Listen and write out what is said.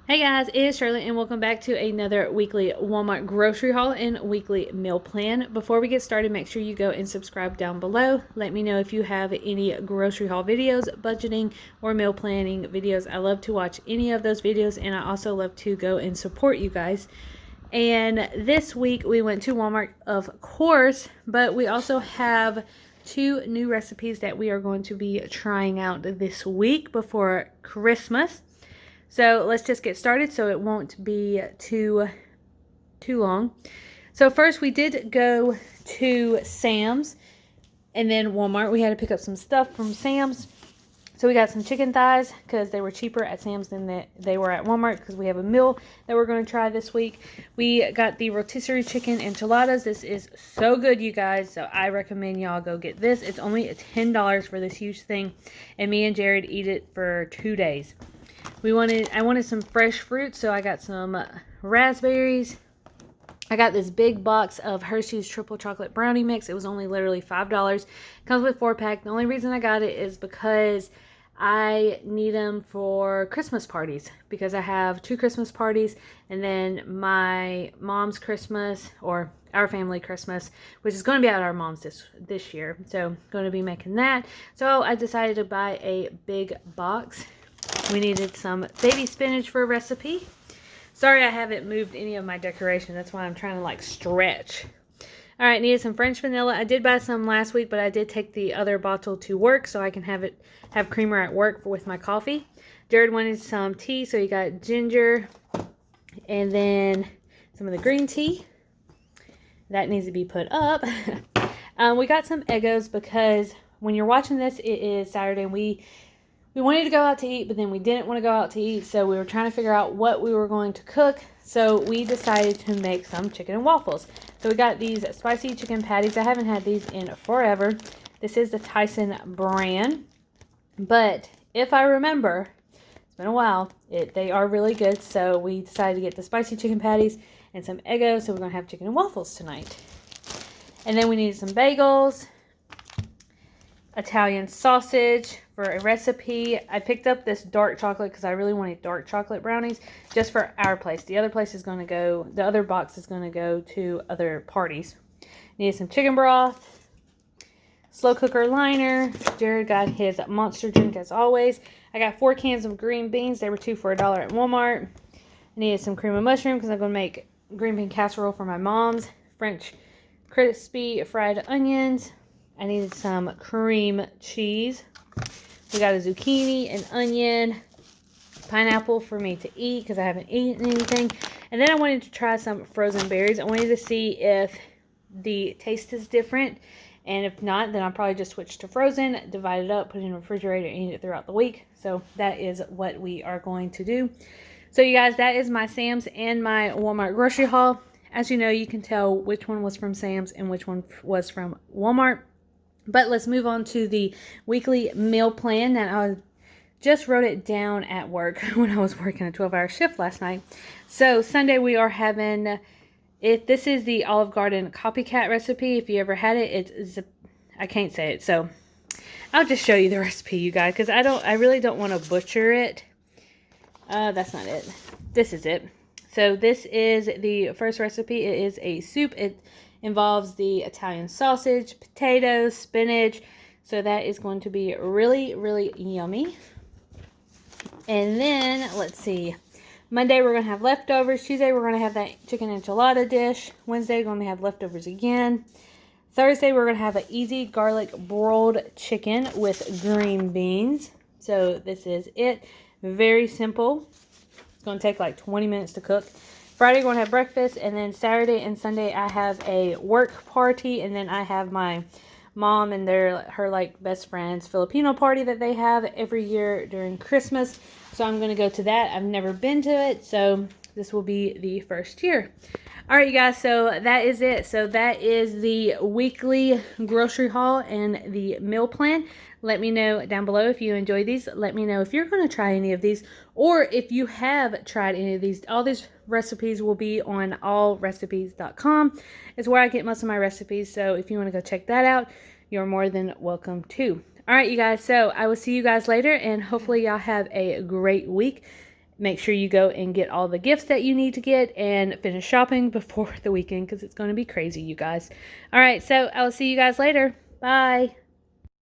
Hey guys, it is Shirley and welcome back to another weekly Walmart grocery haul and weekly meal plan. Before we get started, make sure you go and subscribe down below. Let me know if you have any grocery haul videos, budgeting, or meal planning videos. I love to watch any of those videos, and I also love to go and support you guys. And this week we went to Walmart, of course, but we also have two new recipes that we are going to be trying out this week before Christmas. So let's just get started so it won't be too long. So first we did go to Sam's and then Walmart. We had to pick up some stuff from Sam's. So we got some chicken thighs because they were cheaper at Sam's than they were at Walmart because we have a meal that we're going to try this week. We got the rotisserie chicken enchiladas. This is so good, you guys. So I recommend y'all go get this. It's only $10 for this huge thing. And me and Jared eat it for 2 days. I wanted some fresh fruit, so I got some raspberries. I got this big box of Hershey's triple chocolate brownie mix. It was only literally $5. Comes with 4-pack. The only reason I got it is because I need them for Christmas parties, because I have 2 Christmas parties and then my mom's Christmas, or our family Christmas, which is going to be at our mom's this year. So I'm going to be making that. So I decided to buy a big box. We needed some baby spinach for a recipe. Sorry I haven't moved any of my decoration. That's why I'm trying to like stretch. All right, needed some French vanilla. I did buy some last week, but I did take the other bottle to work so I can have creamer at work with my coffee. Jared wanted some tea, so he got ginger and then some of the green tea. That needs to be put up. We got some Eggos because when you're watching this, it is Saturday and we wanted to go out to eat, but then we didn't want to go out to eat, so we were trying to figure out what we were going to cook. So we decided to make some chicken and waffles. So we got these spicy chicken patties. I haven't had these in forever. This is the Tyson brand, but if I remember, it's been a while, they are really good. So we decided to get the spicy chicken patties and some Eggos, so we're going to have chicken and waffles tonight. And then we needed some bagels, Italian sausage for a recipe. I picked up this dark chocolate because I really wanted dark chocolate brownies just for our place. The other place is going to go, the other box is going to go to other parties. Needed some chicken broth, slow cooker liner. Jared got his monster drink as always. I got 4 cans of green beans. They were 2 for $1 at Walmart. I needed some cream of mushroom because I'm going to make green bean casserole for my mom's. French crispy fried onions. I needed some cream cheese. We got a zucchini, an onion, pineapple for me to eat because I haven't eaten anything. And then I wanted to try some frozen berries. I wanted to see if the taste is different. And if not, then I'll probably just switch to frozen, divide it up, put it in the refrigerator, and eat it throughout the week. So that is what we are going to do. So you guys, that is my Sam's and my Walmart grocery haul. As you know, you can tell which one was from Sam's and which one was from Walmart. But let's move on to the weekly meal plan that I just wrote it down at work when I was working a 12-hour shift last night. So Sunday we are having, this is the Olive Garden copycat recipe. If you ever had it, I can't say it. So I'll just show you the recipe, you guys, because I really don't want to butcher it. That's not it. This is it. So this is the first recipe. It is a soup. It involves the Italian sausage, potatoes, spinach. So that is going to be really, really yummy. And then, let's see. Monday, we're going to have leftovers. Tuesday, we're going to have that chicken enchilada dish. Wednesday, we're going to have leftovers again. Thursday, we're going to have an easy garlic broiled chicken with green beans. So this is it. Very simple. It's going to take like 20 minutes to cook. Friday, we're going to have breakfast, and then Saturday and Sunday, I have a work party, and then I have my mom and her like best friends Filipino party that they have every year during Christmas. So I'm going to go to that. I've never been to it, so this will be the first year. All right, you guys, so that is it. So that is the weekly grocery haul and the meal plan. Let me know down below if you enjoy these. Let me know if you're going to try any of these, or if you have tried any of these. All these recipes will be on allrecipes.com. It's where I get most of my recipes. So if you want to go check that out, you're more than welcome to. All right, you guys. So I will see you guys later, and hopefully y'all have a great week. make sure you go and get all the gifts that you need to get and finish shopping before the weekend because it's going to be crazy, you guys. All right, so I'll see you guys later. Bye.